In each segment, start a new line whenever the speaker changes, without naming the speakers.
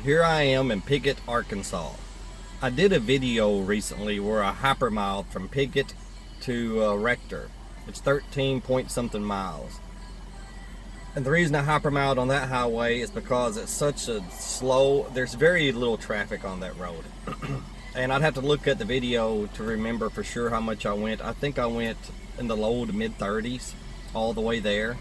Here I am in Piggott, Arkansas. I did a video recently where I hypermiled from Piggott to Rector. It's 13 point something miles. And the reason I hypermiled on that highway is because it's such a slow, there's very little traffic on that road. And I'd have to look at the video to remember for sure how much I went. I think I went in the low to mid 30s all the way there.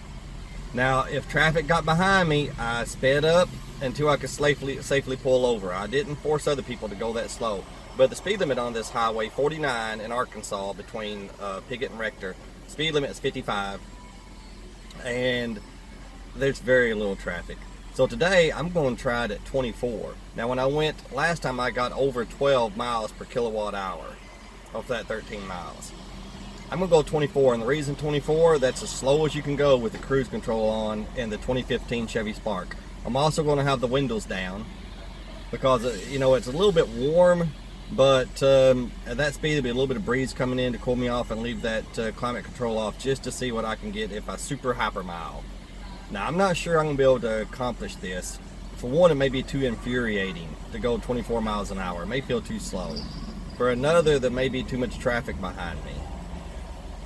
Now, if traffic got behind me, I sped up until I could safely pull over. I didn't force other people to go that slow. But the speed limit on this highway, 49 in Arkansas between Piggott and Rector, speed limit is 55. And there's very little traffic. So today I'm going to try it at 24. Now when I went last time, I got over 12 miles per kilowatt hour off that 13 miles. I'm going to go 24, and the reason 24, that's as slow as you can go with the cruise control on in the 2015 Chevy Spark. I'm also going to have the windows down because, you know, it's a little bit warm, but at that speed there'll be a little bit of breeze coming in to cool me off and leave that climate control off just to see what I can get if I super hypermile. Now, I'm not sure I'm going to be able to accomplish this. For one, it may be too infuriating to go 24 miles an hour. It may feel too slow. For another, there may be too much traffic behind me.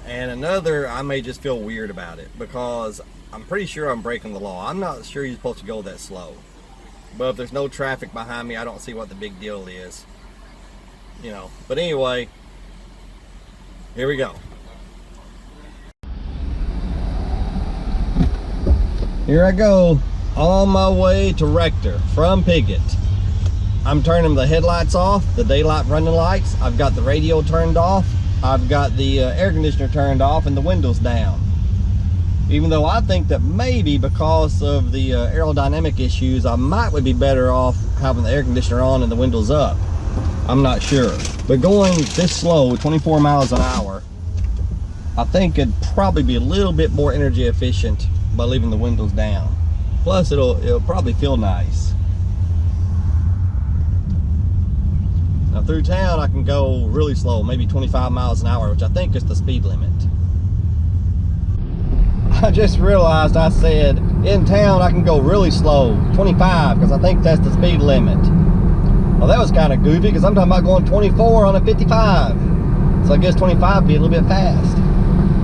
And another, I may just feel weird about it because I'm pretty sure I'm breaking the law. I'm not sure you're supposed to go that slow. But if there's no traffic behind me, I don't see what the big deal is. You know, but anyway, here we go. Here I go, on my way to Rector from Piggott. I'm turning the headlights off, the daylight running lights. I've got the radio turned off. I've got the air conditioner turned off and the windows down. Even though I think that maybe because of the aerodynamic issues, I might be better off having the air conditioner on and the windows up. I'm not sure. But going this slow, 24 miles an hour, I think it'd probably be a little bit more energy efficient by leaving the windows down. Plus it'll probably feel nice. Now through town I can go really slow, maybe 25 miles an hour, which I think is the speed limit. I just realized I said in town I can go really slow, 25, because I think that's the speed limit. Well, that was kind of goofy because I'm talking about going 24 on a 55. So I guess 25 would be a little bit fast.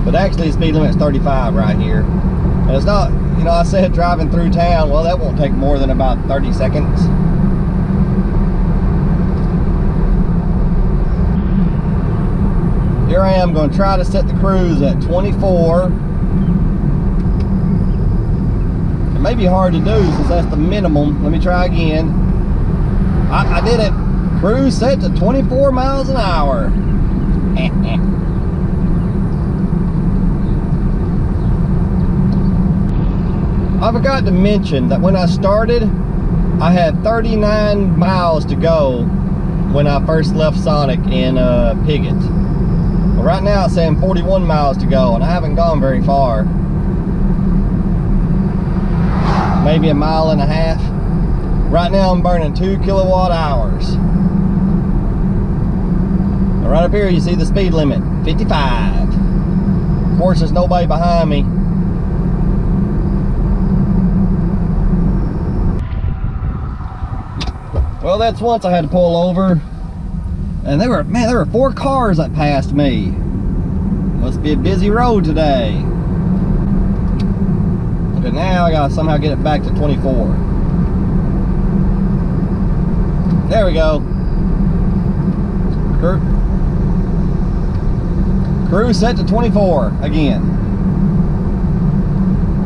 But actually the speed limit is 35 right here. And it's not, you know, I said driving through town, well, that won't take more than about 30 seconds. Here I am going to try to set the cruise at 24. It may be hard to do since that's the minimum. Let me try again. I did it. Cruise set to 24 miles an hour. I forgot to mention that when I started, I had 39 miles to go when I first left Sonic in Piggott. Well, right now it's saying 41 miles to go, and I haven't gone very far. Maybe a mile and a half. Right now I'm burning 2 kilowatt hours. And right up here you see the speed limit, 55. Of course there's nobody behind me. Well, that's once I had to pull over. And there were 4 cars that passed me. Must be a busy road today. Okay, now I gotta somehow get it back to 24. There we go. Cruise set to 24 again.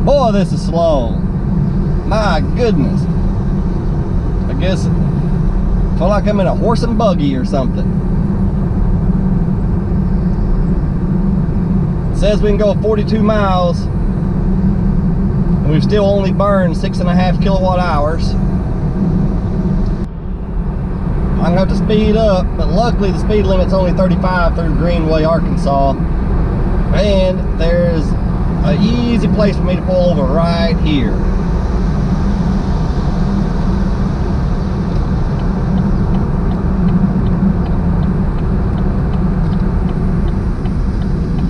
Boy, this is slow. My goodness. I guess I feel like I'm in a horse and buggy or something. It says we can go 42 miles, and we've still only burned 6.5 kilowatt hours. I'm gonna have to speed up, but luckily the speed limit's only 35 through Greenway, Arkansas, and there's an easy place for me to pull over right here.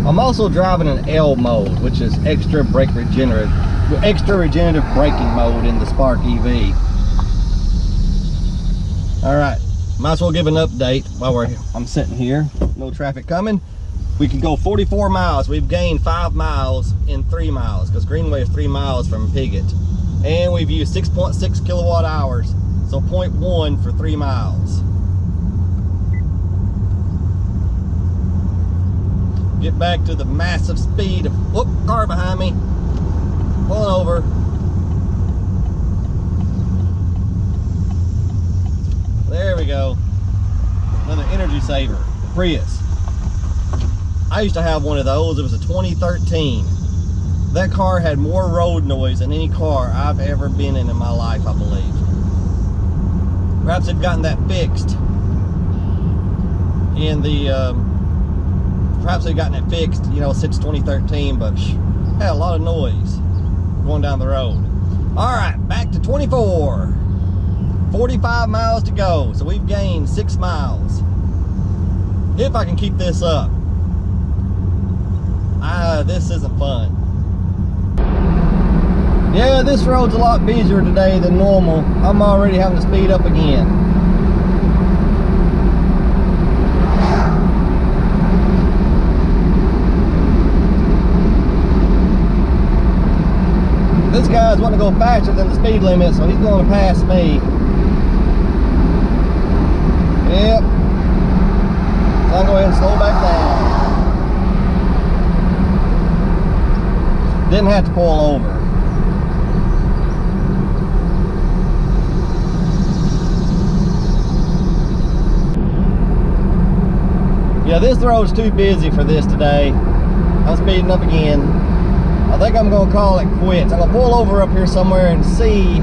I'm also driving in L mode, which is extra regenerative braking mode in the Spark EV. All right, might as well give an update while I'm sitting here. No traffic coming. We could go 44 miles. We've gained 5 miles in 3 miles because Greenway is 3 miles from Piggott. And we've used 6.6 kilowatt hours, so 0.1 for 3 miles. Get back to the massive speed of, whoop, car behind me. Pulling over. There we go. Another energy saver, the Prius. I used to have one of those. It was a 2013. That car had more road noise than any car I've ever been in my life, I believe. Perhaps they've gotten that fixed in the, perhaps they've gotten it fixed, you know, since 2013, but had a lot of noise going down the road. All right, back to 24. 45 miles to go, so we've gained 6 miles. If I can keep this up. This isn't fun. Yeah, this road's a lot busier today than normal. I'm already having to speed up again. This guy's wanting to go faster than the speed limit, so he's going to pass me. Yep. So I'll go ahead and slow back down. Didn't have to pull over. Yeah, this road's too busy for this today. I'm speeding up again. I think I'm gonna call it quits. I'm gonna pull over up here somewhere and see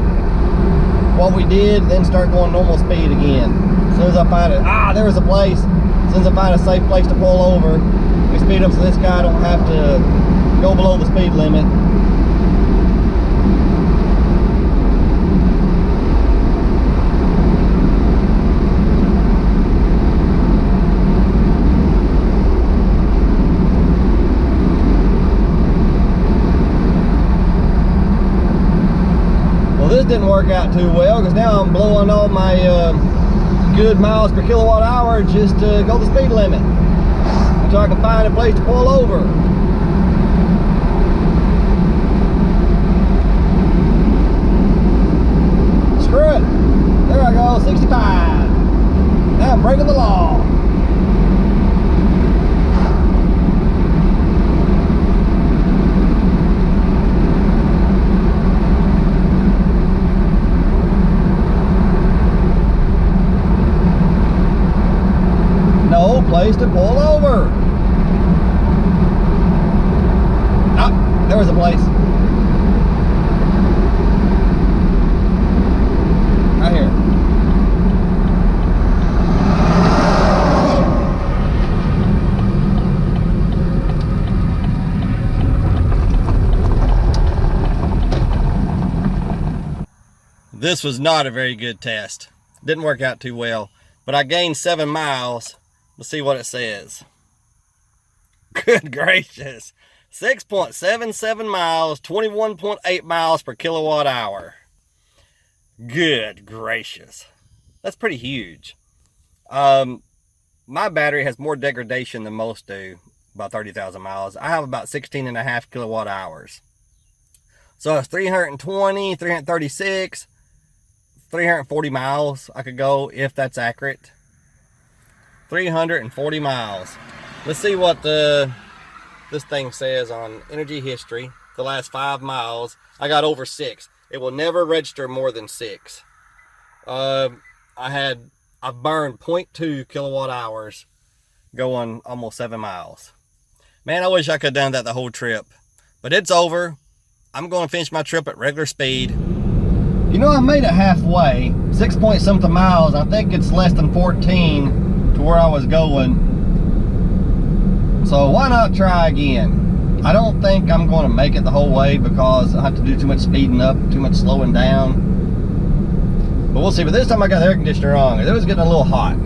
what we did, then start going normal speed again. As soon as I find it, there was a place. As soon as I find a safe place to pull over, we speed up so this guy don't have to go below the speed limit. Well, this didn't work out too well because now I'm blowing all my good miles per kilowatt hour just to go the speed limit until I can find a place to pull over. Screw it. There I go, 65. Now I'm breaking the law. No place to pull over. Ah, there was a place. Right here. This was not a very good test. Didn't work out too well, but I gained 7 miles. Let's see what it says. Good gracious. 6.77 miles, 21.8 miles per kilowatt hour. Good gracious. That's pretty huge. My battery has more degradation than most do, about 30,000 miles. I have about 16.5 kilowatt hours. So it's 320, 336, 340 miles I could go if that's accurate. 340 miles. Let's see what this thing says on energy history. The last 5 miles, I got over 6. It will never register more than 6. I burned 0.2 kilowatt hours going almost 7 miles. Man, I wish I could have done that the whole trip. But it's over. I'm going to finish my trip at regular speed. You know, I made it halfway. 6 point something miles. I think it's less than 14 to where I was going. So why not try again? I don't think I'm going to make it the whole way because I have to do too much speeding up, too much slowing down. But we'll see. But this time I got the air conditioner on. It was getting a little hot.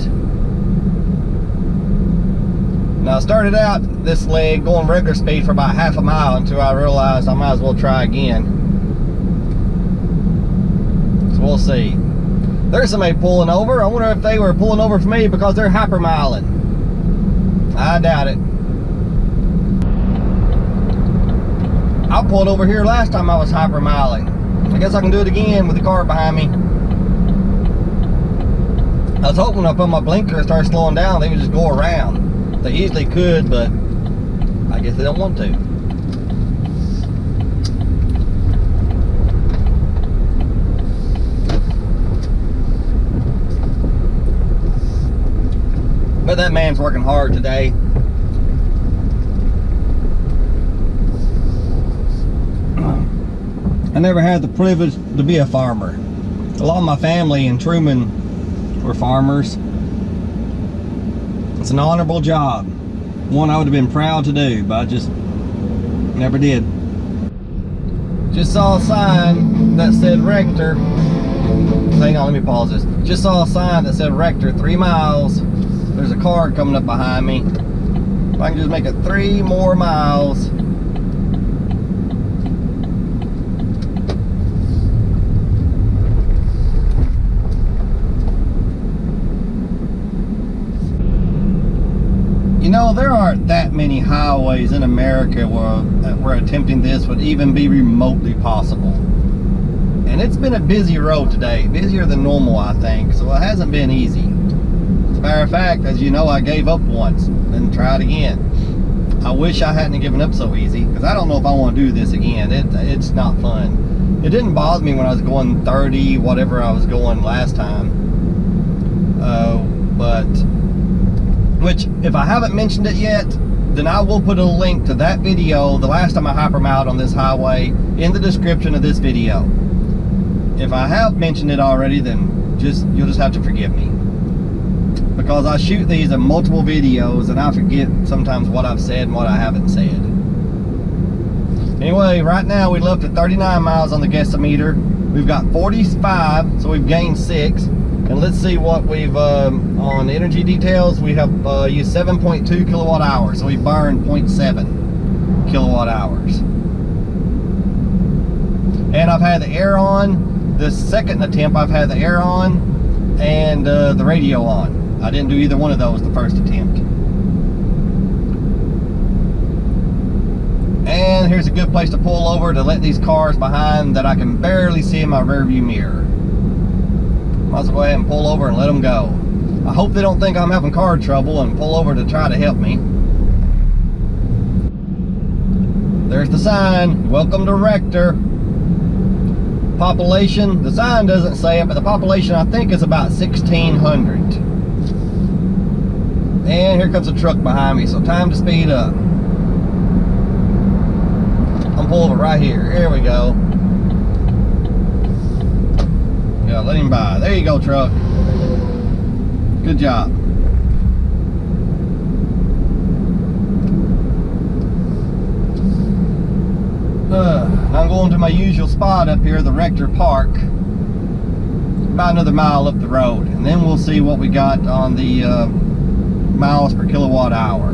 Now I started out this leg going regular speed for about half a mile until I realized I might as well try again. So we'll see. There's somebody pulling over. I wonder if they were pulling over for me because they're hypermiling. I doubt it. I pulled over here last time I was hypermiling. I guess I can do it again with the car behind me. I was hoping when I put my blinker and start slowing down, they would just go around. They easily could, but I guess they don't want to. But that man's working hard today. I never had the privilege to be a farmer. A lot of my family in Truman were farmers. It's an honorable job. One I would have been proud to do, but I just never did. Just saw a sign that said Rector. Hang on, let me pause this. Just saw a sign that said Rector 3 miles. There's a car coming up behind me. If I can just make it 3 more miles. You know, there aren't that many highways in America where attempting this would even be remotely possible. And it's been a busy road today, busier than normal, I think, so it hasn't been easy. As a matter of fact, as you know, I gave up once, then tried again. I wish I hadn't given up so easy, because I don't know if I want to do this again. It's not fun. It didn't bother me when I was going 30, whatever I was going last time. Which, if I haven't mentioned it yet, then I will put a link to that video, the last time I hypermiled on this highway, in the description of this video. If I have mentioned it already, then you'll just have to forgive me. Because I shoot these in multiple videos and I forget sometimes what I've said and what I haven't said. Anyway, right now we left at 39 miles on the guessometer. We've got 45, so we've gained 6. And let's see what we've, on energy details, we have used 7.2 kilowatt hours. So we burned 0.7 kilowatt hours. And I've had the air on. This second attempt, I've had the air on and the radio on. I didn't do either one of those the first attempt. And here's a good place to pull over to let these cars behind that I can barely see in my rearview mirror. Might as well go ahead and pull over and let them go. I hope they don't think I'm having car trouble and pull over to try to help me. There's the sign, welcome to Rector. Population, the sign doesn't say it, but the population I think is about 1,600. And here comes a truck behind me, so time to speed up. I'm pulling over right here, here we go. Yeah, let him by. There you go, truck. Good job. I'm going to my usual spot up here, the Rector Park. About another mile up the road. And then we'll see what we got on the miles per kilowatt hour.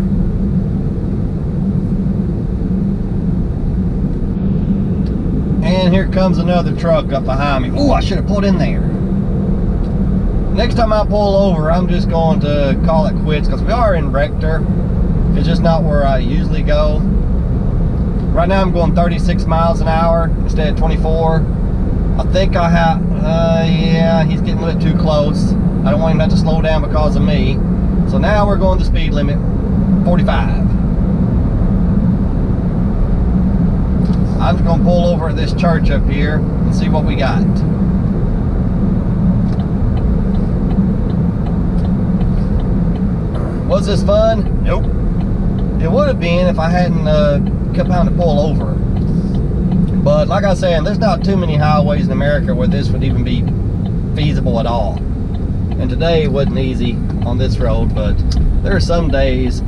And here comes another truck up behind me. Oh, I should have pulled in there. Next time I pull over, I'm just going to call it quits because we are in Rector. It's just not where I usually go. Right now I'm going 36 miles an hour instead of 24. I think I have, yeah, he's getting a little too close. I don't want him to have to slow down because of me. So now we're going the speed limit, 45. I'm just going to pull over at this church up here and see what we got. Was this fun? Nope. It would have been if I hadn't kept having to pull over. But like I was saying, there's not too many highways in America where this would even be feasible at all. And today it wasn't easy on this road, but there are some days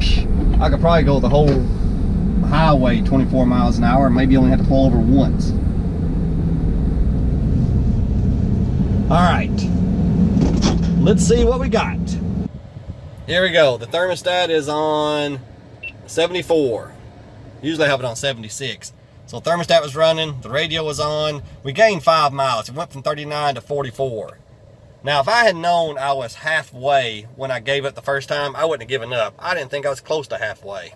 I could probably go the whole highway 24 miles an hour and maybe only have to pull over once. All right, let's see what we got. Here we go. The thermostat is on 74. Usually I have it on 76. So the thermostat was running, the radio was on. We gained 5 miles. It went from 39 to 44. Now, if I had known I was halfway when I gave it the first time, I wouldn't have given up. I didn't think I was close to halfway.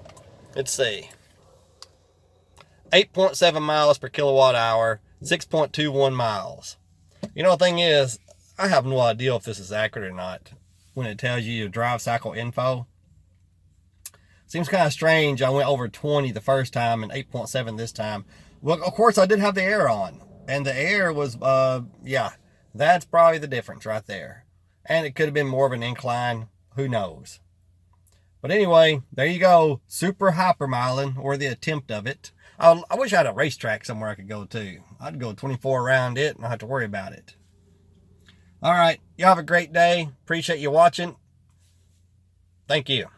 Let's see. 8.7 miles per kilowatt hour, 6.21 miles. You know, the thing is, I have no idea if this is accurate or not when it tells you your drive cycle info. Seems kind of strange. I went over 20 the first time and 8.7 this time. Well, of course, I did have the air on. And the air was, yeah, that's probably the difference right there. And it could have been more of an incline. Who knows? But anyway, there you go. Super hypermiling, or the attempt of it. I wish I had a racetrack somewhere I could go to. I'd go 24 around it and not have to worry about it. All right. Y'all have a great day. Appreciate you watching. Thank you.